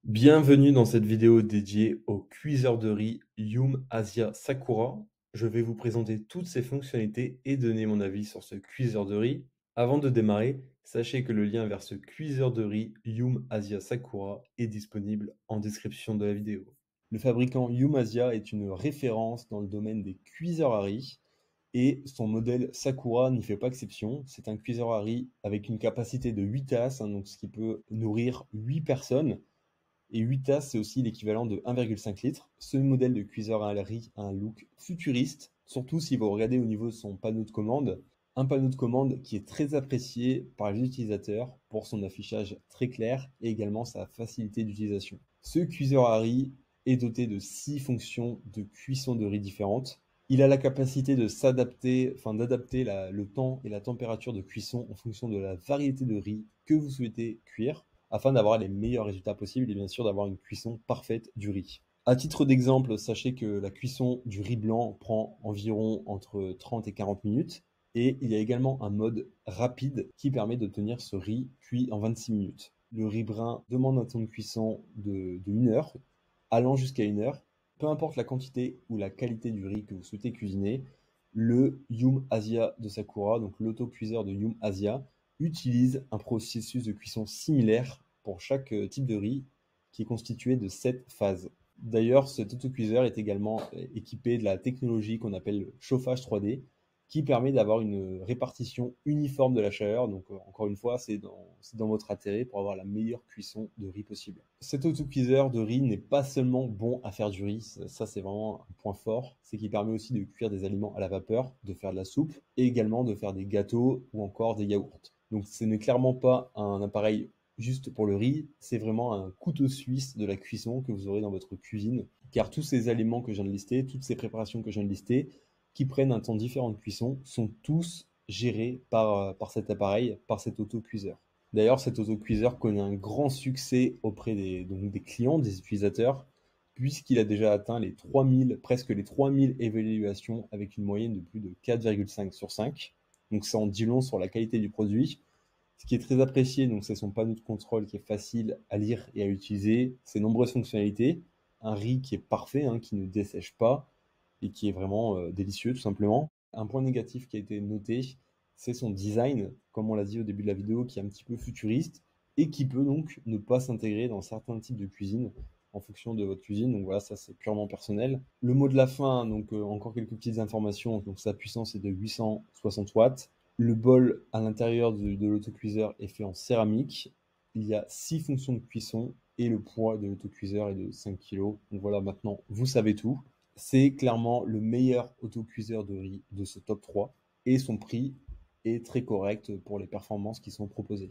Bienvenue dans cette vidéo dédiée au cuiseur de riz Yum Asia Sakura. Je vais vous présenter toutes ses fonctionnalités et donner mon avis sur ce cuiseur de riz. Avant de démarrer, sachez que le lien vers ce cuiseur de riz Yum Asia Sakura est disponible en description de la vidéo. Le fabricant Yum Asia est une référence dans le domaine des cuiseurs à riz et son modèle Sakura n'y fait pas exception. C'est un cuiseur à riz avec une capacité de 8 tasses, donc ce qui peut nourrir 8 personnes. Et 8 tasses, c'est aussi l'équivalent de 1,5 litres. Ce modèle de cuiseur à riz a un look futuriste, surtout si vous regardez au niveau de son panneau de commande. Un panneau de commande qui est très apprécié par les utilisateurs pour son affichage très clair et également sa facilité d'utilisation. Ce cuiseur à riz est doté de 6 fonctions de cuisson de riz différentes. Il a la capacité de s'adapter, d'adapter le temps et la température de cuisson en fonction de la variété de riz que vous souhaitez cuire afin d'avoir les meilleurs résultats possibles et bien sûr d'avoir une cuisson parfaite du riz. À titre d'exemple, sachez que la cuisson du riz blanc prend environ entre 30 et 40 minutes et il y a également un mode rapide qui permet d'obtenir ce riz cuit en 26 minutes. Le riz brun demande un temps de cuisson de 1 heure, allant jusqu'à 1 heure. Peu importe la quantité ou la qualité du riz que vous souhaitez cuisiner, le Yum Asia de Sakura, donc l'auto-cuiseur de Yum Asia, utilise un processus de cuisson similaire pour chaque type de riz qui est constitué de 7 phases. D'ailleurs, cet autocuiseur est également équipé de la technologie qu'on appelle le chauffage 3D qui permet d'avoir une répartition uniforme de la chaleur. Donc, encore une fois, c'est dans votre intérêt pour avoir la meilleure cuisson de riz possible. Cet autocuiseur de riz n'est pas seulement bon à faire du riz, ça c'est vraiment un point fort, c'est qu'il permet aussi de cuire des aliments à la vapeur, de faire de la soupe et également de faire des gâteaux ou encore des yaourts. Donc ce n'est clairement pas un appareil juste pour le riz, c'est vraiment un couteau suisse de la cuisson que vous aurez dans votre cuisine, car tous ces aliments que je viens de lister, toutes ces préparations que je viens de lister, qui prennent un temps différent de cuisson, sont tous gérés par cet appareil, par cet autocuiseur. D'ailleurs, cet autocuiseur connaît un grand succès auprès des clients, des utilisateurs, puisqu'il a déjà atteint les 3000, presque les 3000 évaluations avec une moyenne de plus de 4,5 sur 5. Donc ça en dit long sur la qualité du produit. Ce qui est très apprécié, donc c'est son panneau de contrôle qui est facile à lire et à utiliser, ses nombreuses fonctionnalités, un riz qui est parfait, qui ne dessèche pas et qui est vraiment délicieux tout simplement. Un point négatif qui a été noté, c'est son design, comme on l'a dit au début de la vidéo, qui est un petit peu futuriste et qui peut donc ne pas s'intégrer dans certains types de cuisine en fonction de votre cuisine. Donc voilà, ça c'est purement personnel. Le mot de la fin, donc encore quelques petites informations. Donc sa puissance est de 860 watts. Le bol à l'intérieur de l'autocuiseur est fait en céramique. Il y a 6 fonctions de cuisson et le poids de l'autocuiseur est de 5 kg. Donc voilà, maintenant vous savez tout. C'est clairement le meilleur autocuiseur de riz de ce top 3 et son prix est très correct pour les performances qui sont proposées.